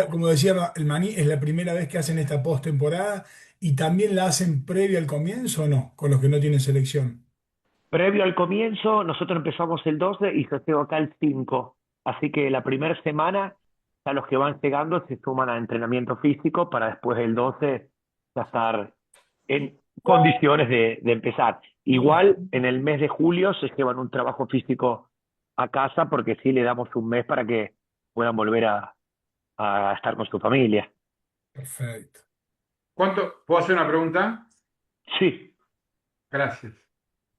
como decía el Maní, es la primera vez que hacen esta postemporada y también la hacen previa al comienzo o no, con los que no tienen selección. Previo al comienzo, nosotros empezamos el 12 y se llegó acá el 5. Así que la primera semana, ya los que van llegando se suman a entrenamiento físico para después el 12 ya estar en condiciones de empezar. Igual en el mes de julio se llevan un trabajo físico a casa porque sí le damos un mes para que puedan volver a estar con su familia. Perfecto. ¿Puedo hacer una pregunta? Sí. Gracias.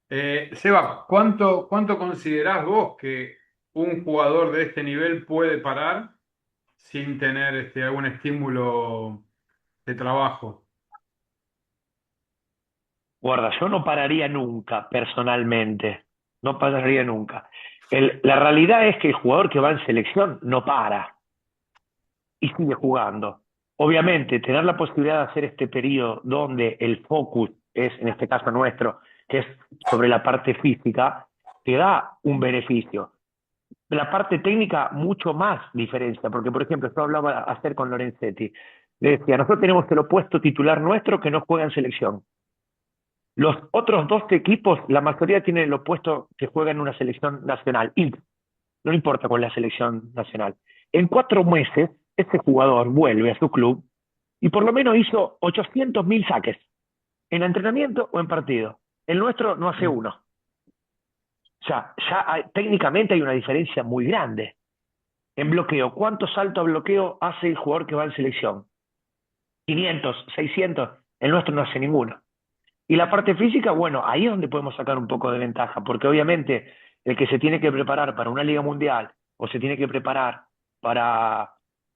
Seba, ¿cuánto considerás vos que un jugador de este nivel puede parar sin tener algún estímulo de trabajo? Guarda, yo no pararía nunca, personalmente. No pararía nunca. La realidad es que el jugador que va en selección no para y sigue jugando. Obviamente, tener la posibilidad de hacer este periodo donde el focus es, en este caso nuestro, que es sobre la parte física, te da un beneficio. La parte técnica, mucho más diferencia, porque, por ejemplo, yo hablaba ayer con Lorenzetti. Le decía, nosotros tenemos el opuesto titular nuestro que no juega en selección. Los otros dos equipos, la mayoría tienen el opuesto que juega en una selección nacional. Y no importa con la selección nacional. En 4 meses, ese jugador vuelve a su club y por lo menos hizo 800.000 saques en entrenamiento o en partido. El nuestro no hace uno. O sea, técnicamente hay una diferencia muy grande. En bloqueo, ¿cuánto salto a bloqueo hace el jugador que va en selección? 500, 600. El nuestro no hace ninguno. Y la parte física, bueno, ahí es donde podemos sacar un poco de ventaja, porque obviamente el que se tiene que preparar para una liga mundial o se tiene que preparar para,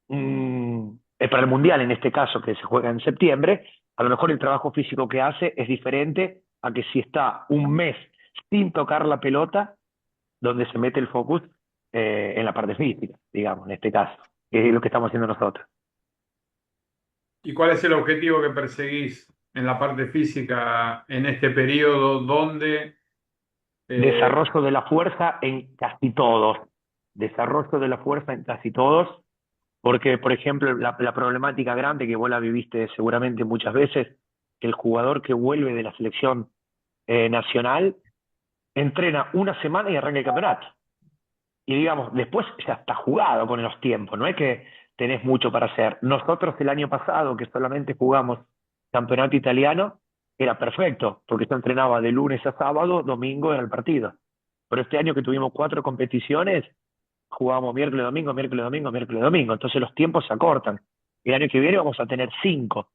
para el mundial, en este caso, que se juega en septiembre, a lo mejor el trabajo físico que hace es diferente a que si está un mes sin tocar la pelota, donde se mete el focus en la parte física, digamos, en este caso, que es lo que estamos haciendo nosotros. ¿Y cuál es el objetivo que perseguís en la parte física en este periodo donde eh, Desarrollo de la fuerza en casi todos. Desarrollo de la fuerza en casi todos, porque, por ejemplo, la problemática grande que vos la viviste seguramente muchas veces, que el jugador que vuelve de la selección nacional entrena una semana y arranca el campeonato. Y digamos, después ya está jugado con los tiempos, no es que tenés mucho para hacer. Nosotros el año pasado, que solamente jugamos campeonato italiano, era perfecto, porque yo entrenaba de lunes a sábado, domingo era el partido. Pero este año que tuvimos 4 competiciones, jugábamos miércoles, domingo, miércoles, domingo, miércoles, domingo. Entonces los tiempos se acortan. El año que viene vamos a tener 5.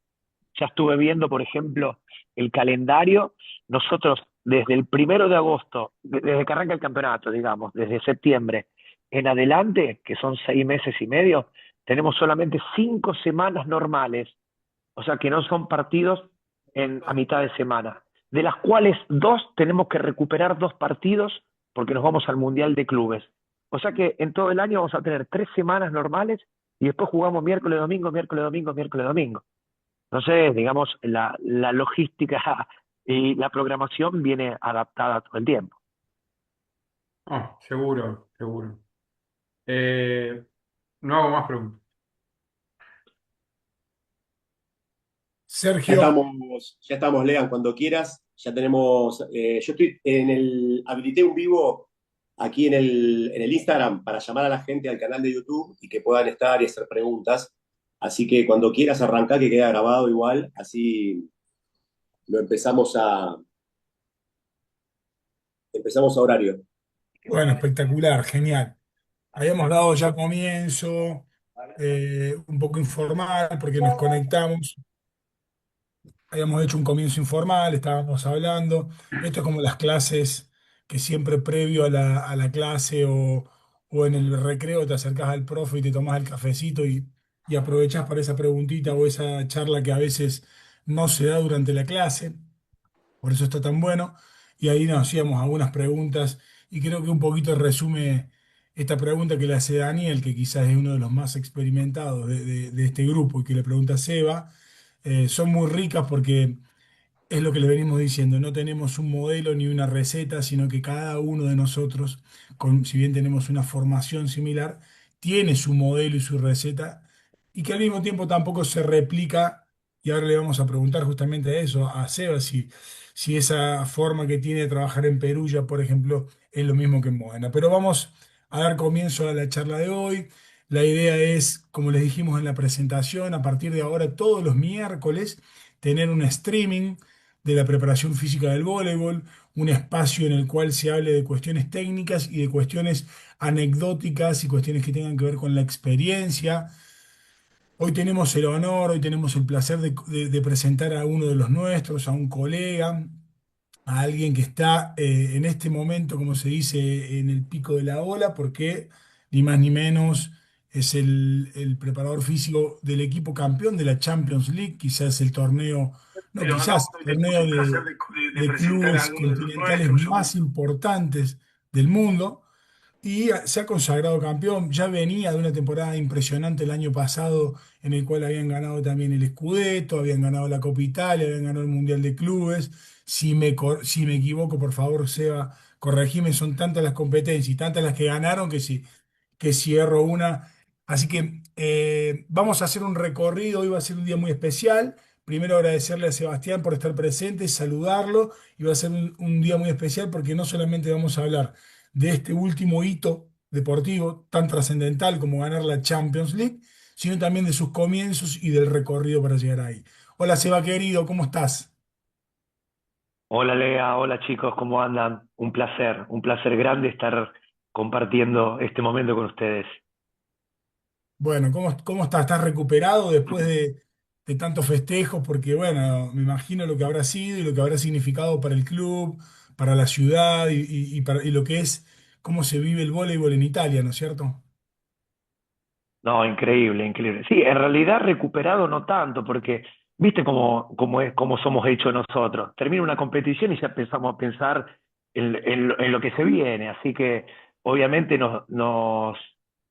Ya estuve viendo, por ejemplo, el calendario. Nosotros, desde el 1 de agosto, desde que arranca el campeonato, digamos, desde septiembre en adelante, que son 6 meses y medio, tenemos solamente 5 semanas normales, o sea que no son partidos a mitad de semana, de las cuales dos tenemos que recuperar 2 partidos porque nos vamos al Mundial de Clubes. O sea que en todo el año vamos a tener 3 semanas normales y después jugamos miércoles, domingo, miércoles, domingo, miércoles, domingo. Entonces, digamos, la logística y la programación viene adaptada todo el tiempo. seguro, seguro. Eh, no hago más preguntas. Sergio, Ya estamos, Lean, cuando quieras. Ya tenemos, yo estoy habilité un vivo aquí en el Instagram para llamar a la gente al canal de YouTube y que puedan estar y hacer preguntas. Así que cuando quieras arrancar, que queda grabado igual, así lo empezamos a horario. bueno, espectacular, genial. Habíamos dado ya comienzo, un poco informal, porque nos conectamos. Habíamos hecho un comienzo informal, estábamos hablando. Esto es como las clases que siempre previo a la clase o en el recreo te acercás al profe y te tomás el cafecito y aprovechás para esa preguntita o esa charla que a veces no se da durante la clase. Por eso está tan bueno. Y ahí nos hacíamos algunas preguntas y creo que un poquito resume esta pregunta que le hace Daniel, que quizás es uno de los más experimentados de este grupo y que le pregunta a Seba. Son muy ricas porque es lo que le venimos diciendo, no tenemos un modelo ni una receta, sino que cada uno de nosotros, si bien tenemos una formación similar, tiene su modelo y su receta y que al mismo tiempo tampoco se replica, y ahora le vamos a preguntar justamente eso a Seba, si esa forma que tiene de trabajar en Perugia, por ejemplo, es lo mismo que en Moana. Pero vamos a dar comienzo a la charla de hoy. La idea es, como les dijimos en la presentación, a partir de ahora, todos los miércoles, tener un streaming de la preparación física del voleibol, un espacio en el cual se hable de cuestiones técnicas y de cuestiones anecdóticas y cuestiones que tengan que ver con la experiencia. Hoy tenemos el honor, hoy tenemos el placer de presentar a uno de los nuestros, a un colega, a alguien que está en este momento, como se dice, en el pico de la ola, porque ni más ni menos es el preparador físico del equipo campeón de la Champions League, quizás el torneo, no Pero quizás, hoy el tenemos torneo el placer de de presentar a clubes alguno de los continentales nuestros. más importantes del mundo y se ha consagrado campeón. Ya venía de una temporada impresionante el año pasado, en el cual habían ganado también el Scudetto, habían ganado la Copa Italia, habían ganado el Mundial de Clubes. Si me equivoco, por favor, Seba, corregime, son tantas las competencias y tantas las que ganaron que cierro una. Así que vamos a hacer un recorrido, hoy va a ser un día muy especial. Primero agradecerle a Sebastián por estar presente, saludarlo, y va a ser un día muy especial porque no solamente vamos a hablar de este último hito deportivo tan trascendental como ganar la Champions League, sino también de sus comienzos y del recorrido para llegar ahí. Hola Seba querido, ¿cómo estás? Hola Lea, hola chicos, ¿cómo andan? Un placer grande estar compartiendo este momento con ustedes. Bueno, ¿cómo estás? ¿Estás recuperado después de tantos festejos? Porque bueno, me imagino lo que habrá sido y lo que habrá significado para el club, para la ciudad y lo que es cómo se vive el voleibol en Italia, ¿no es cierto? No, increíble, increíble. Sí, en realidad recuperado no tanto, porque viste cómo somos hechos nosotros. Termina una competición y ya empezamos a pensar en lo que se viene. Así que obviamente nos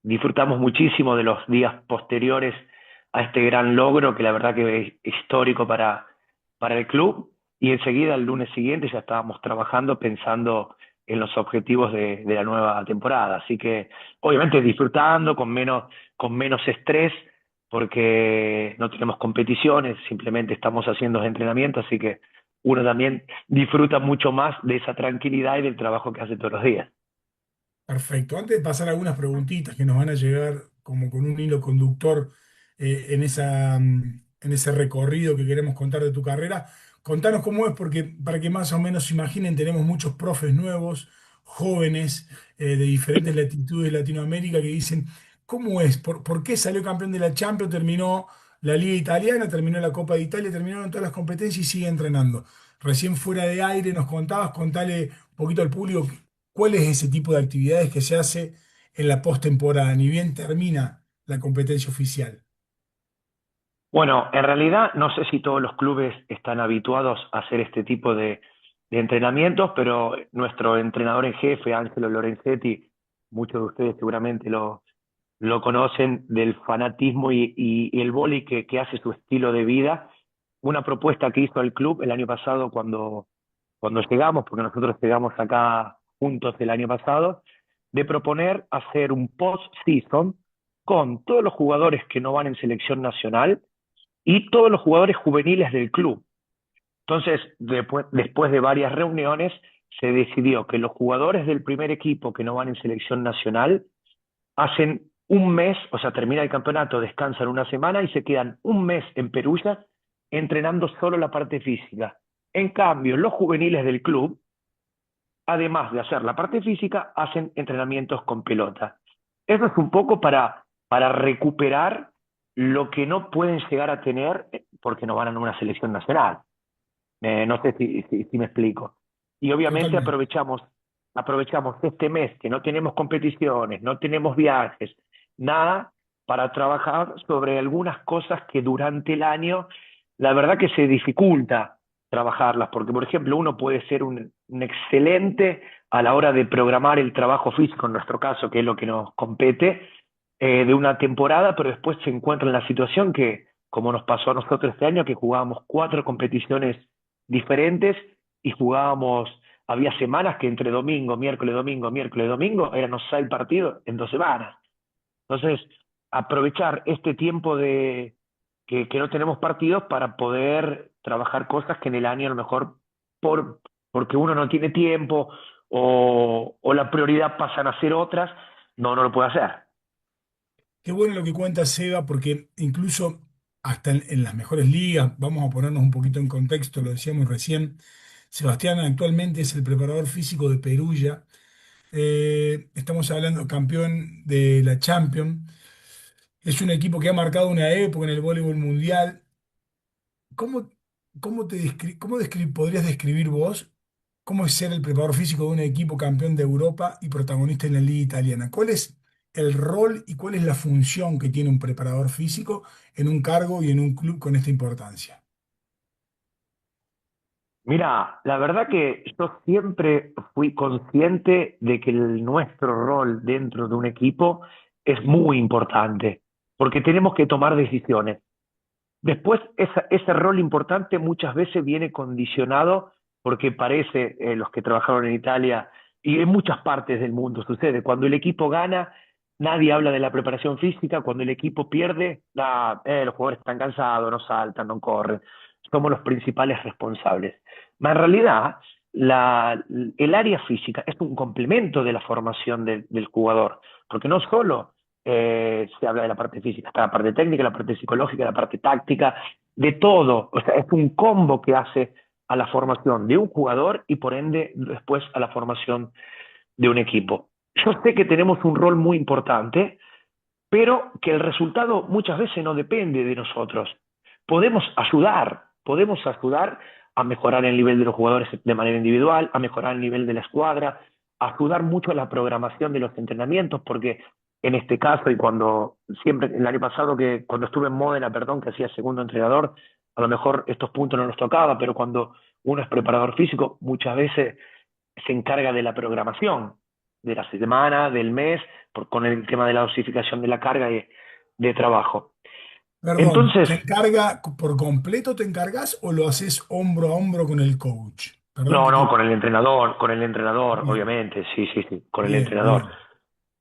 disfrutamos muchísimo de los días posteriores a este gran logro, que la verdad que es histórico para el club. Y enseguida, el lunes siguiente, ya estábamos trabajando pensando en los objetivos de la nueva temporada. Así que obviamente disfrutando con menos estrés, porque no tenemos competiciones, simplemente estamos haciendo entrenamiento, así que uno también disfruta mucho más de esa tranquilidad y del trabajo que hace todos los días. Perfecto. Antes de pasar a algunas preguntitas que nos van a llegar como con un hilo conductor en ese recorrido que queremos contar de tu carrera, contanos cómo es, porque para que más o menos se imaginen, tenemos muchos profes nuevos, jóvenes, de diferentes latitudes de Latinoamérica que dicen, ¿cómo es? ¿Por qué salió campeón de la Champions? Terminó la Liga Italiana, terminó la Copa de Italia, terminaron todas las competencias y sigue entrenando. Recién fuera de aire nos contabas, contale un poquito al público. ¿Cuál es ese tipo de actividades que se hace en la postemporada, ni bien termina la competencia oficial? Bueno, en realidad no sé si todos los clubes están habituados a hacer este tipo de entrenamientos, pero nuestro entrenador en jefe, Angelo Lorenzetti, muchos de ustedes seguramente lo conocen, del fanatismo y el vóley que hace su estilo de vida. Una propuesta que hizo el club el año pasado cuando llegamos, porque nosotros llegamos acá juntos el año pasado, de proponer hacer un post-season con todos los jugadores que no van en selección nacional y todos los jugadores juveniles del club. Entonces, después de varias reuniones, se decidió que los jugadores del primer equipo que no van en selección nacional hacen un mes, o sea, termina el campeonato, descansan una semana y se quedan un mes en Perugia entrenando solo la parte física. En cambio, los juveniles del club, además de hacer la parte física, hacen entrenamientos con pelota. Eso es un poco para recuperar lo que no pueden llegar a tener porque no van a una selección nacional. No sé si me explico. Y obviamente Totalmente. aprovechamos este mes que no tenemos competiciones, no tenemos viajes, nada, para trabajar sobre algunas cosas que durante el año, la verdad que se dificulta trabajarlas, porque por ejemplo uno puede ser un excelente a la hora de programar el trabajo físico, en nuestro caso, que es lo que nos compete, de una temporada, pero después se encuentra en la situación que, como nos pasó a nosotros este año, que jugábamos 4 competiciones diferentes y jugábamos, había semanas que entre domingo, miércoles, domingo, miércoles, domingo, éramos 6 partidos en 2 semanas. Entonces, aprovechar este tiempo que no tenemos partidos para poder trabajar cosas que en el año a lo mejor porque uno no tiene tiempo o la prioridad pasan a ser otras, no lo puede hacer. Qué bueno lo que cuenta Seba, porque incluso hasta en las mejores ligas, vamos a ponernos un poquito en contexto, lo decíamos recién, Sebastián actualmente es el preparador físico de Perugia. Estamos hablando campeón de la Champions. Es un equipo que ha marcado una época en el voleibol mundial. ¿Cómo, podrías describir vos cómo es ser el preparador físico de un equipo campeón de Europa y protagonista en la liga italiana? ¿Cuál es el rol y cuál es la función que tiene un preparador físico en un cargo y en un club con esta importancia? Mira, la verdad que yo siempre fui consciente de que nuestro rol dentro de un equipo es muy importante, porque tenemos que tomar decisiones. Después, ese rol importante muchas veces viene condicionado porque parece, los que trabajaron en Italia y en muchas partes del mundo sucede, cuando el equipo gana, nadie habla de la preparación física, cuando el equipo pierde, los jugadores están cansados, no saltan, no corren, somos los principales responsables. Mas en realidad, el área física es un complemento de la formación del jugador, porque no solo se habla de la parte física, está la parte técnica, la parte psicológica, la parte táctica, de todo. O sea, es un combo que hace a la formación de un jugador y por ende después a la formación de un equipo. Yo sé que tenemos un rol muy importante, pero que el resultado muchas veces no depende de nosotros. Podemos ayudar a mejorar el nivel de los jugadores de manera individual, a mejorar el nivel de la escuadra, a ayudar mucho a la programación de los entrenamientos, porque en este caso, y cuando siempre, el año pasado, que cuando estuve en Módena, perdón, que hacía segundo entrenador, a lo mejor estos puntos no nos tocaba, pero cuando uno es preparador físico, muchas veces se encarga de la programación de la semana, del mes, con el tema de la dosificación de la carga de trabajo. Perdón, Entonces, ¿te encarga por completo, te encargas o lo haces hombro a hombro con el coach? Perdón no, que no, te... con el entrenador, Bien, obviamente, sí, sí, sí, con el bien, entrenador. bien.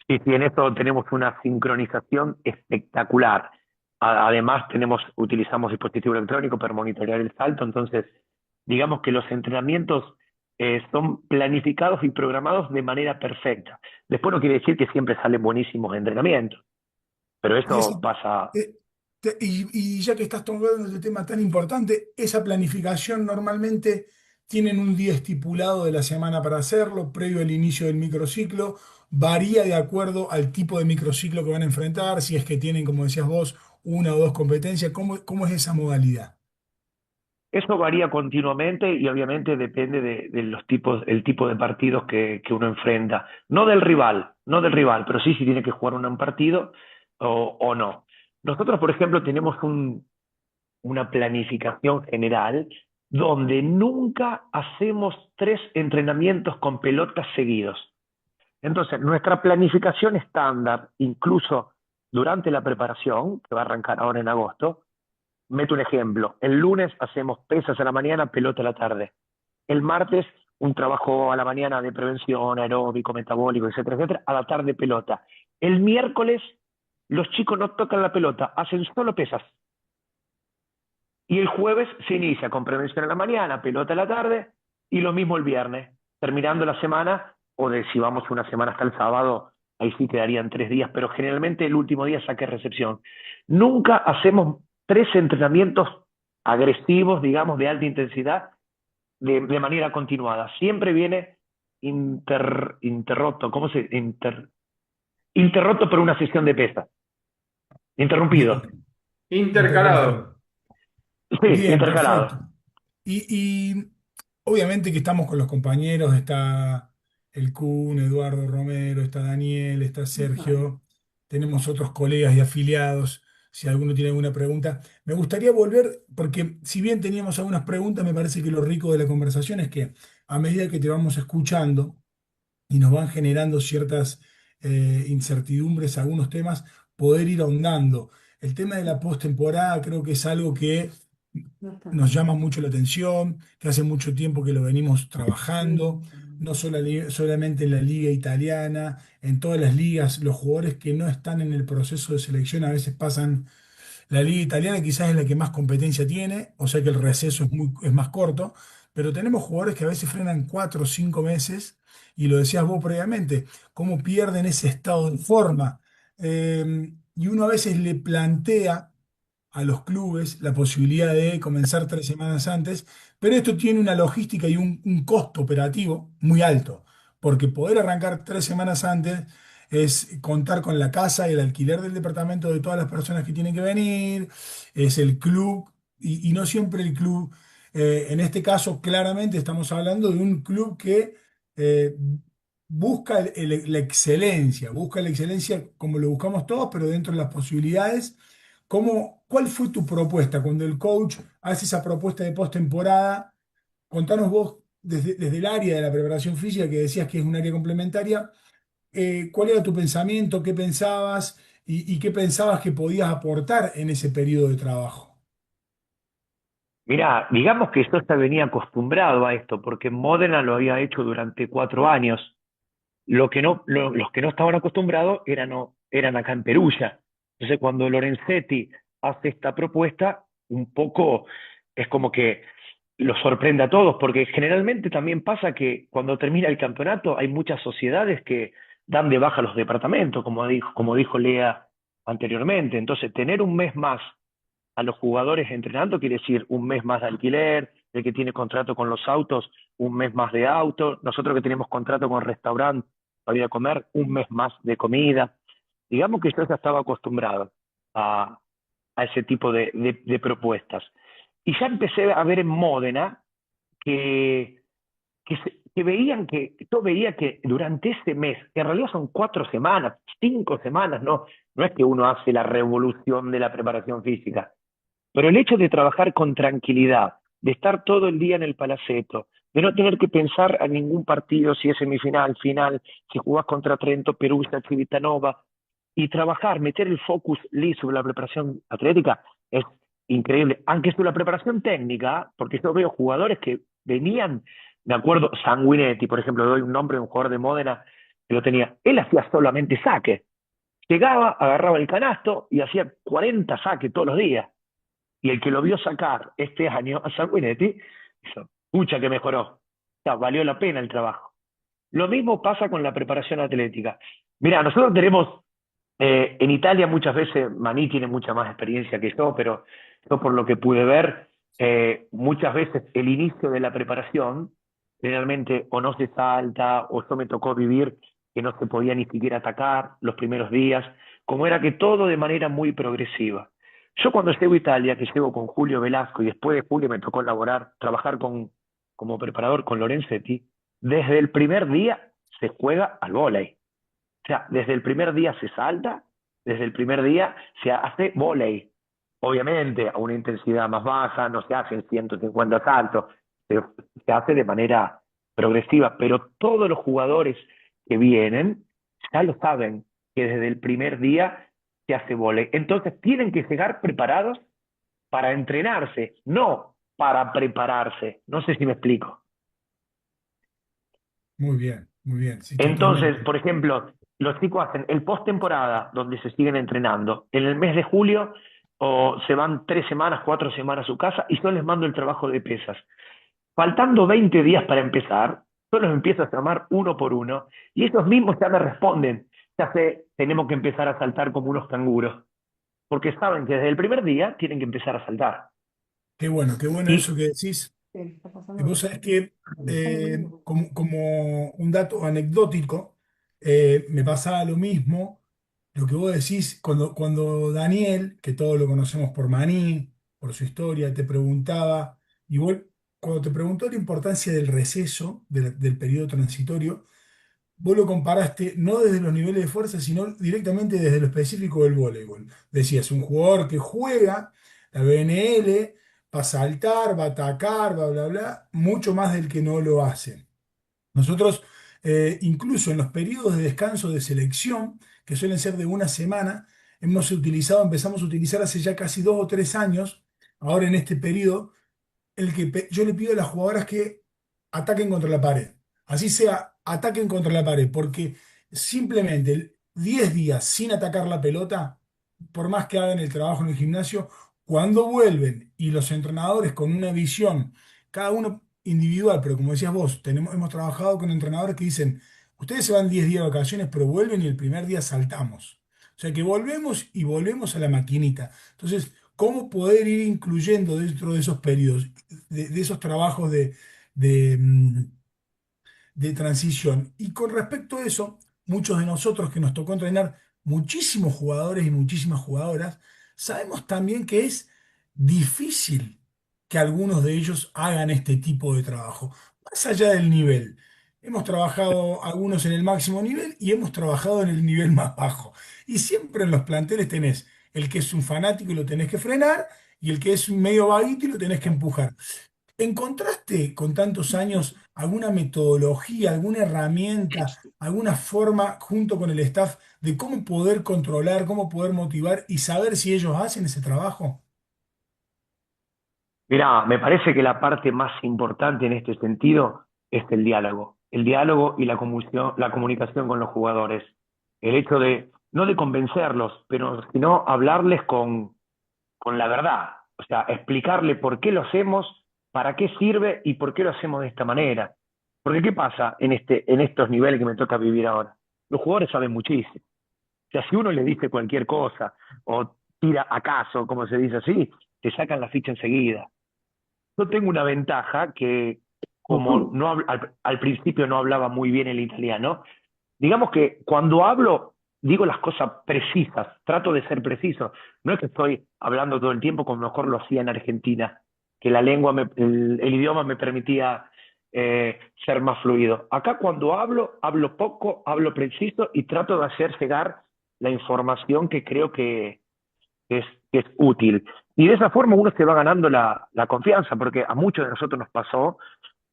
Sí, sí, en esto tenemos una sincronización espectacular. Además, utilizamos dispositivo electrónico para monitorear el salto, entonces, digamos que los entrenamientos son planificados y programados de manera perfecta. Después no quiere decir que siempre salen buenísimos entrenamientos, pero Y, esa- eso pasa. y ya que estás tocando ese tema tan importante, esa planificación normalmente tienen un día estipulado de la semana para hacerlo, previo al inicio del microciclo, varía de acuerdo al tipo de microciclo que van a enfrentar, si es que tienen, como decías vos, una o dos competencias, ¿cómo es esa modalidad? Eso varía continuamente y obviamente depende de los tipos, el tipo de partidos que uno enfrenta. No del rival, pero sí si tiene que jugar un partido o no. Nosotros, por ejemplo, tenemos una planificación general donde nunca hacemos 3 entrenamientos con pelotas seguidos. Entonces, nuestra planificación estándar, incluso durante la preparación, que va a arrancar ahora en agosto, meto un ejemplo. El lunes hacemos pesas a la mañana, pelota a la tarde. El martes, un trabajo a la mañana de prevención, aeróbico, metabólico, etcétera, etcétera. A la tarde, pelota. El miércoles, los chicos no tocan la pelota, hacen solo pesas. Y el jueves se inicia con prevención a la mañana, pelota a la tarde, y lo mismo el viernes. Terminando la semana, o de si vamos una semana hasta el sábado, ahí sí quedarían 3 días, pero generalmente el último día saque recepción. Nunca hacemos 3 entrenamientos agresivos, digamos, de alta intensidad, de manera continuada. Siempre viene interrupto, ¿cómo se? Interrupto por una sesión de pesas. Interrumpido. Bien, perfecto. Intercalado. Sí, Bien, perfecto. intercalado. Y obviamente que estamos con los compañeros, está el Kun, Eduardo Romero, está Daniel, está Sergio, tenemos otros colegas y afiliados, si alguno tiene alguna pregunta. Me gustaría volver, porque si bien teníamos algunas preguntas, me parece que lo rico de la conversación es que a medida que te vamos escuchando y nos van generando ciertas incertidumbres, algunos temas, poder ir ahondando. El tema de la postemporada creo que es algo que nos llama mucho la atención, que hace mucho tiempo que lo venimos trabajando. no solamente en la liga italiana, en todas las ligas, los jugadores que no están en el proceso de selección a veces pasan. La liga italiana quizás es la que más competencia tiene, o sea que el receso es más corto, pero tenemos jugadores que a veces frenan 4 o 5 meses, y lo decías vos previamente, cómo pierden ese estado de forma. Y uno a veces le plantea a los clubes la posibilidad de comenzar 3 semanas antes, pero esto tiene una logística y un costo operativo muy alto, porque poder arrancar 3 semanas antes es contar con la casa y el alquiler del departamento de todas las personas que tienen que venir, es el club, y no siempre el club, en este caso claramente estamos hablando de un club que eh, busca busca la excelencia como lo buscamos todos, pero dentro de las posibilidades. ¿Cuál fue tu propuesta cuando el coach hace esa propuesta de postemporada? Contanos vos desde el área de la preparación física, que decías que es un área complementaria, ¿cuál era tu pensamiento? ¿Qué pensabas? Y qué pensabas que podías aportar en ese periodo de trabajo? Mira, digamos que yo ya venía acostumbrado a esto, porque Módena lo había hecho durante 4 años. Los que no estaban acostumbrados eran acá en Perugia. Entonces, cuando Lorenzetti hace esta propuesta, un poco es como que los sorprende a todos, porque generalmente también pasa que cuando termina el campeonato hay muchas sociedades que dan de baja los departamentos, como dijo Lea anteriormente. Entonces, tener un mes más a los jugadores entrenando quiere decir un mes más de alquiler, el que tiene contrato con los autos, un mes más de auto, nosotros que tenemos contrato con restaurante para ir a comer, un mes más de comida. Digamos que yo ya estaba acostumbrado a, a ese tipo de propuestas. Y ya empecé a ver en Módena que, yo veía que durante ese mes, que en realidad son 4 semanas, 5 semanas, no es que uno hace la revolución de la preparación física, pero el hecho de trabajar con tranquilidad, de estar todo el día en el Palaceto, de no tener que pensar a ningún partido, si es semifinal, final, si jugás contra Trento, Perugia, Civitanova, y trabajar, meter el focus liso sobre la preparación atlética, es increíble. Aunque sobre la preparación técnica, porque yo veo jugadores que venían, de acuerdo, Sanguinetti, por ejemplo, doy un nombre de un jugador de Módena que lo tenía, él hacía solamente saque. Llegaba, agarraba el canasto y hacía 40 saques todos los días. Y el que lo vio sacar este año a Sanguinetti, dijo, pucha que mejoró. O sea, valió la pena el trabajo. Lo mismo pasa con la preparación atlética. Mira, nosotros tenemos, en Italia muchas veces, Maní tiene mucha más experiencia que yo, pero yo por lo que pude ver, muchas veces el inicio de la preparación, generalmente o no se salta, o yo me tocó vivir que no se podía ni siquiera atacar los primeros días, como era que todo de manera muy progresiva. Yo cuando llego a Italia, que llego con Julio Velasco y después de Julio me tocó trabajar como preparador con Lorenzetti, desde el primer día se juega al vóley. O sea, desde el primer día se salta, desde el primer día se hace vóley. Obviamente a una intensidad más baja, no se hacen 150 saltos, se hace de manera progresiva, pero todos los jugadores que vienen ya lo saben, que desde el primer día se hace vóley. Entonces tienen que llegar preparados para entrenarse, no para prepararse. No sé si me explico. Muy bien, sí, Entonces, totalmente. por ejemplo, los chicos hacen el postemporada donde se siguen entrenando. En el mes de julio o se van 3 semanas, 4 semanas a su casa y yo les mando el trabajo de pesas. Faltando 20 días para empezar, yo los empiezo a llamar uno por uno y ellos mismos ya me responden. Ya sé, tenemos que empezar a saltar como unos canguros, porque saben que desde el primer día tienen que empezar a saltar. Qué bueno eso Y que decís. Vos sabés que, como un dato anecdótico, me pasaba lo mismo, lo que vos decís, cuando Daniel, que todos lo conocemos por Maní, por su historia, te preguntaba, igual, cuando te preguntó la importancia del receso, del periodo transitorio, vos lo comparaste no desde los niveles de fuerza, sino directamente desde lo específico del voleibol. Decías, un jugador que juega la BNL va a saltar, va a atacar, va bla, bla, mucho más del que no lo hace. Nosotros, incluso en los periodos de descanso de selección, que suelen ser de una semana, empezamos a utilizar hace ya casi 2 o 3 años, ahora en este periodo, yo le pido a las jugadoras que ataquen contra la pared. Así sea, ataquen contra la pared, porque simplemente 10 días sin atacar la pelota, por más que hagan el trabajo en el gimnasio, cuando vuelven y los entrenadores con una visión, cada uno individual, pero como decías vos, hemos trabajado con entrenadores que dicen, ustedes se van 10 días de vacaciones, pero vuelven y el primer día saltamos. O sea que volvemos y volvemos a la maquinita. Entonces, ¿cómo poder ir incluyendo dentro de esos periodos, de esos trabajos de, mm, de transición? Y con respecto a eso, muchos de nosotros que nos tocó entrenar muchísimos jugadores y muchísimas jugadoras, sabemos también que es difícil que algunos de ellos hagan este tipo de trabajo, más allá del nivel. Hemos trabajado algunos en el máximo nivel y hemos trabajado en el nivel más bajo. Y siempre en los planteles tenés el que es un fanático y lo tenés que frenar, y el que es un medio vaguito y lo tenés que empujar. ¿Encontraste con tantos años alguna metodología, alguna herramienta, alguna forma junto con el staff de cómo poder controlar, cómo poder motivar y saber si ellos hacen ese trabajo? Mirá, me parece que la parte más importante en este sentido es el diálogo y la comunicación con los jugadores. El hecho de, no de convencerlos, pero sino hablarles con la verdad. O sea, explicarle por qué lo hacemos, para qué sirve y por qué lo hacemos de esta manera. Porque ¿qué pasa en estos niveles que me toca vivir ahora? Los jugadores saben muchísimo. O sea, si uno le dice cualquier cosa o tira acaso, como se dice así, te sacan la ficha enseguida. Yo tengo una ventaja que, como no al principio no hablaba muy bien el italiano, digamos que cuando hablo, digo las cosas precisas, trato de ser preciso. No es que estoy hablando todo el tiempo como mejor lo hacía en Argentina, que la lengua, el idioma me permitía ser más fluido. Acá cuando hablo, hablo poco, hablo preciso y trato de hacer llegar la información que creo que es útil. Y de esa forma uno se va ganando la confianza, porque a muchos de nosotros nos pasó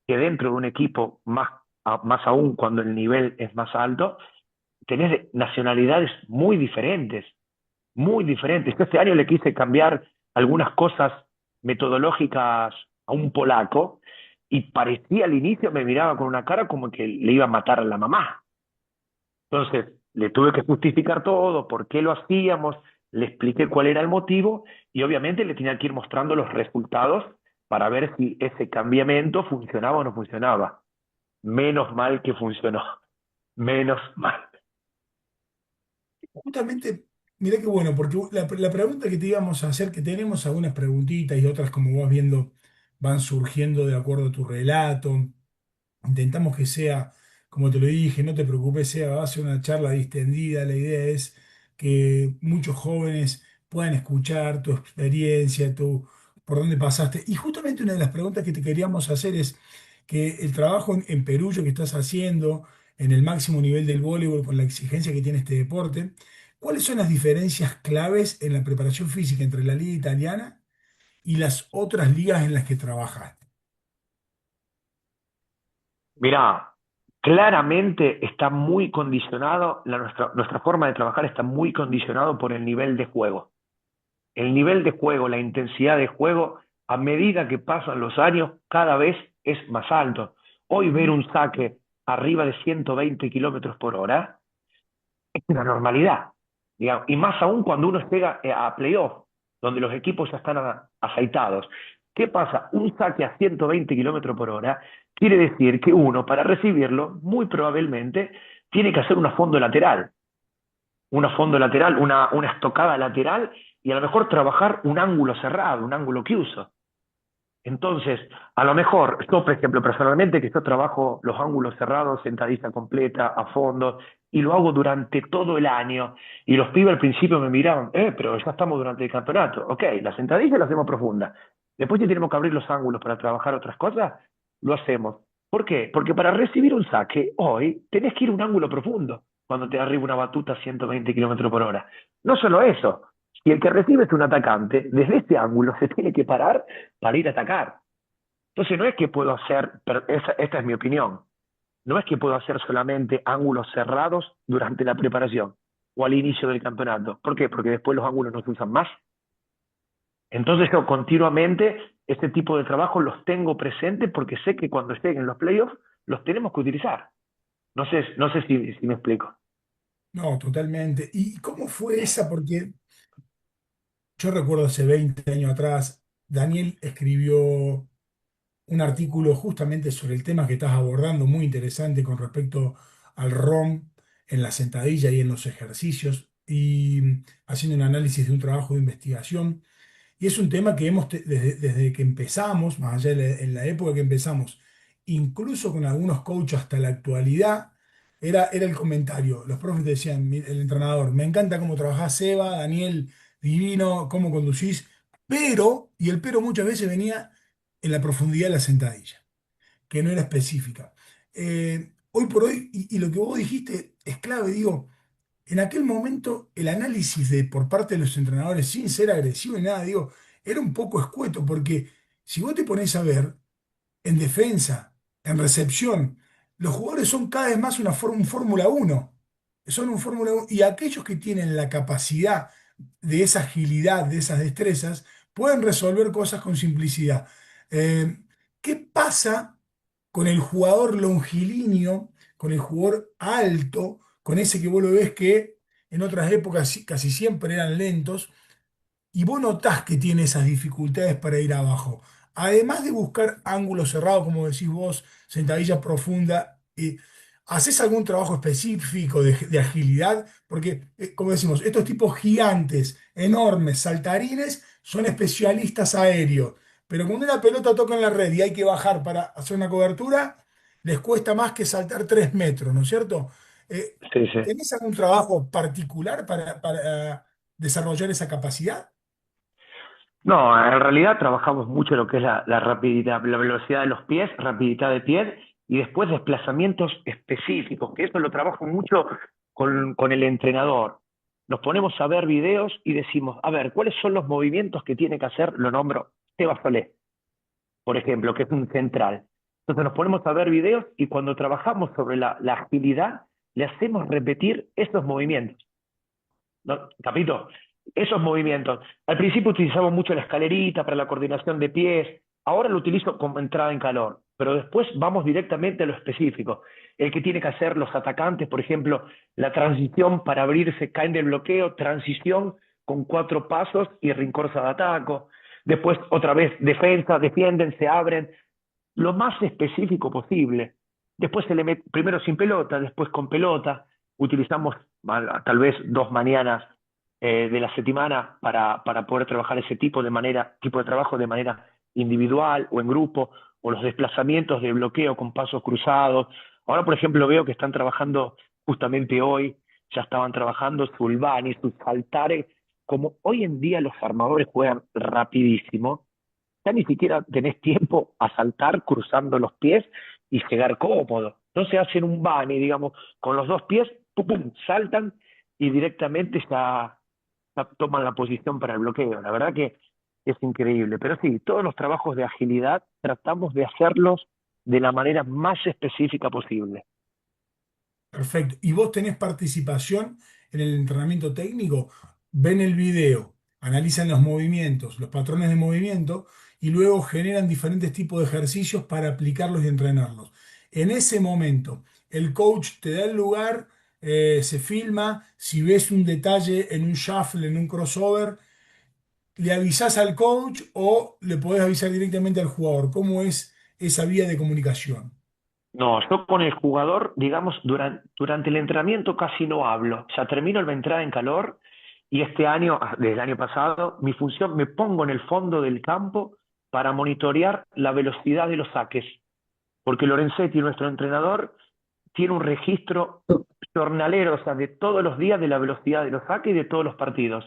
que dentro de un equipo, más aún cuando el nivel es más alto, tenés nacionalidades muy diferentes, muy diferentes. Yo este año le quise cambiar algunas cosas metodológicas a un polaco y parecía al inicio, me miraba con una cara como que le iba a matar a la mamá. Entonces, le tuve que justificar todo, por qué lo hacíamos, le expliqué cuál era el motivo y obviamente le tenía que ir mostrando los resultados para ver si ese cambiamiento funcionaba o no funcionaba. Menos mal que funcionó, menos mal. Justamente, mirá qué bueno, porque la pregunta que te íbamos a hacer, que tenemos algunas preguntitas y otras como vas viendo van surgiendo de acuerdo a tu relato. Intentamos que sea, como te lo dije, no te preocupes, sea va a ser una charla distendida. La idea es que muchos jóvenes puedan escuchar tu experiencia, por dónde pasaste. Y justamente una de las preguntas que te queríamos hacer es que el trabajo en Perullo que estás haciendo, en el máximo nivel del voleibol, con la exigencia que tiene este deporte, ¿cuáles son las diferencias claves en la preparación física entre la liga italiana y las otras ligas en las que trabajas? Mirá, claramente está muy condicionado, nuestra forma de trabajar está muy condicionado por el nivel de juego. El nivel de juego, la intensidad de juego, a medida que pasan los años, cada vez es más alto. Hoy ver un saque arriba de 120 kilómetros por hora es una normalidad, digamos, y más aún cuando uno llega a playoff, donde los equipos ya están aceitados. ¿Qué pasa? Un saque a 120 kilómetros por hora quiere decir que uno, para recibirlo, muy probablemente tiene que hacer una estocada lateral y a lo mejor trabajar un ángulo cerrado, un ángulo que uso. Entonces, a lo mejor, yo, por ejemplo, personalmente, que yo trabajo los ángulos cerrados, sentadilla completa, a fondo, y lo hago durante todo el año, y los pibes al principio me miraban, pero ya estamos durante el campeonato. Ok, la sentadilla la hacemos profunda. Después, si tenemos que abrir los ángulos para trabajar otras cosas, lo hacemos. ¿Por qué? Porque para recibir un saque, hoy tenés que ir a un ángulo profundo cuando te arriba una batuta a 120 kilómetros por hora. No solo eso, si el que recibe es un atacante, desde este ángulo se tiene que parar para ir a atacar. Entonces no es que puedo hacer, esta es mi opinión, no es que puedo hacer solamente ángulos cerrados durante la preparación o al inicio del campeonato. ¿Por qué? Porque después los ángulos no se usan más. Entonces yo continuamente este tipo de trabajo los tengo presentes porque sé que cuando estén en los playoffs los tenemos que utilizar. No sé si me explico. No, totalmente. ¿Y cómo fue esa? Porque yo recuerdo hace 20 años atrás, Daniel escribió un artículo justamente sobre el tema que estás abordando, muy interesante con respecto al ROM en la sentadilla y en los ejercicios, y haciendo un análisis de un trabajo de investigación. Y es un tema que desde que empezamos, más allá en la época que empezamos, incluso con algunos coaches hasta la actualidad, era el comentario. Los profes decían, el entrenador, me encanta cómo trabajás, Seba, Daniel, divino, cómo conducís, pero, y el pero muchas veces venía en la profundidad de la sentadilla, que no era específica. Hoy por hoy, y lo que vos dijiste es clave, digo, en aquel momento el análisis por parte de los entrenadores, sin ser agresivo ni nada, digo, era un poco escueto, porque si vos te pones a ver, en defensa, en recepción, los jugadores son cada vez más un Fórmula uno. Son un Fórmula 1. Y aquellos que tienen la capacidad de esa agilidad, de esas destrezas, pueden resolver cosas con simplicidad. Eh, ¿Qué pasa con el jugador longilíneo, con el jugador alto, con ese que vos lo ves que en otras épocas casi siempre eran lentos? Y vos notás que tiene esas dificultades para ir abajo. Además de buscar ángulos cerrados, como decís vos, sentadilla profunda, ¿haces algún trabajo específico de agilidad? Porque, como decimos, estos tipos gigantes, enormes, saltarines, son especialistas aéreos. Pero cuando una pelota toca en la red y hay que bajar para hacer una cobertura, les cuesta más que saltar 3 metros, ¿no es cierto? Eh, Sí, sí. ¿Tenés algún trabajo particular para desarrollar esa capacidad? No, en realidad trabajamos mucho lo que es la rapididad, la velocidad de los pies, rapididad de pies y después desplazamientos específicos, que eso lo trabajo mucho con el entrenador. Nos ponemos a ver videos y decimos, a ver, ¿cuáles son los movimientos que tiene que hacer? Lo nombro Seba Solé, por ejemplo, que es un central. Entonces nos ponemos a ver videos y cuando trabajamos sobre la agilidad, le hacemos repetir esos movimientos. ¿No? Capito, esos movimientos. Al principio utilizamos mucho la escalerita para la coordinación de pies, ahora lo utilizo como entrada en calor, pero después vamos directamente a lo específico. El que tiene que hacer los atacantes, por ejemplo, la transición para abrirse, caen del bloqueo, transición con 4 pasos y rincorsa de ataco. Después, otra vez, defensa, defienden, se abren, lo más específico posible. Después se le mete, primero sin pelota, después con pelota. Utilizamos tal vez 2 mañanas de la semana para poder trabajar ese tipo de trabajo de manera individual o en grupo, o los desplazamientos de bloqueo con pasos cruzados. Ahora, por ejemplo, veo que están trabajando justamente hoy, ya estaban trabajando Sulbani, sus saltares. Como hoy en día los armadores juegan rapidísimo, ya ni siquiera tenés tiempo a saltar cruzando los pies y llegar cómodo. Entonces hacen un bunny, digamos, con los 2 pies, pum, pum, saltan y directamente ya toman la posición para el bloqueo. La verdad que es increíble. Pero sí, todos los trabajos de agilidad tratamos de hacerlos de la manera más específica posible. Perfecto. ¿Y vos tenés participación en el entrenamiento técnico? Ven el video, analizan los movimientos, los patrones de movimiento y luego generan diferentes tipos de ejercicios para aplicarlos y entrenarlos. En ese momento, el coach te da el lugar, se filma, si ves un detalle en un shuffle, en un crossover, le avisás al coach o le podés avisar directamente al jugador. ¿Cómo es esa vía de comunicación? No, yo con el jugador, digamos, durante el entrenamiento casi no hablo. O sea, termino la entrada en calor y este año, desde el año pasado, mi función, me pongo en el fondo del campo para monitorear la velocidad de los saques. Porque Lorenzetti, nuestro entrenador, tiene un registro jornalero, o sea, de todos los días de la velocidad de los saques y de todos los partidos.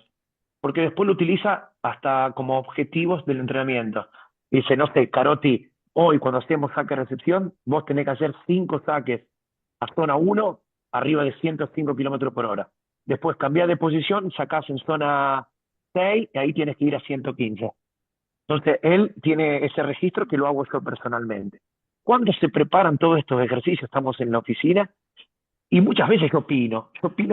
Porque después lo utiliza hasta como objetivos del entrenamiento. Dice, no sé, Carotti, hoy cuando hacemos saque recepción, vos tenés que hacer 5 saques a zona 1 arriba de 105 kilómetros por hora. Después cambiás de posición, sacás en zona 6 y ahí tienes que ir a 115. Entonces, él tiene ese registro que lo hago yo personalmente. Cuando se preparan todos estos ejercicios, estamos en la oficina y muchas veces yo opino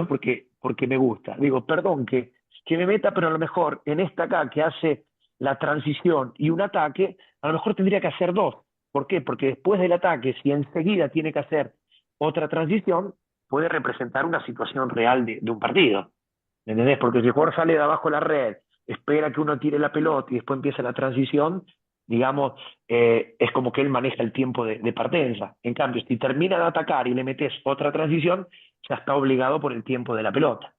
porque me gusta. Digo, perdón que me meta, pero a lo mejor en esta acá que hace la transición y un ataque, a lo mejor tendría que hacer dos. ¿Por qué? Porque después del ataque, si enseguida tiene que hacer otra transición, puede representar una situación real de un partido. ¿Me entendés? Porque si el jugador sale de abajo de la red, espera que uno tire la pelota y después empieza la transición, digamos, es como que él maneja el tiempo de partenza. En cambio, si termina de atacar y le metes otra transición, ya está obligado por el tiempo de la pelota.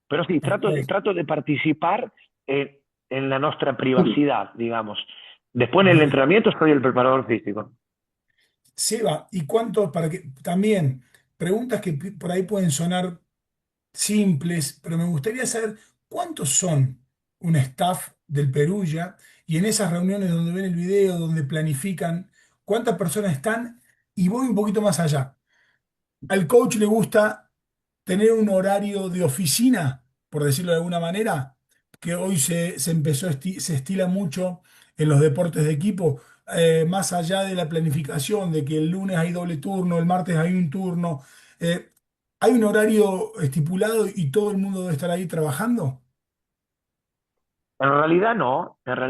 Pero sí, Ok. trato de participar en la nuestra privacidad, digamos. Después en el Bien. entrenamiento soy el preparador físico. Seba, ¿y cuánto para que también preguntas que por ahí pueden sonar simples, pero me gustaría saber cuántos son un staff del Perugia y en esas reuniones donde ven el video, donde planifican, cuántas personas están y voy un poquito más allá. Al coach le gusta tener un horario de oficina, por decirlo de alguna manera, que hoy se empezó, se estila mucho en los deportes de equipo, más allá de la planificación, de que el lunes hay doble turno, el martes hay un turno. ¿Hay un horario estipulado y todo el mundo debe estar ahí trabajando? En realidad no, en realidad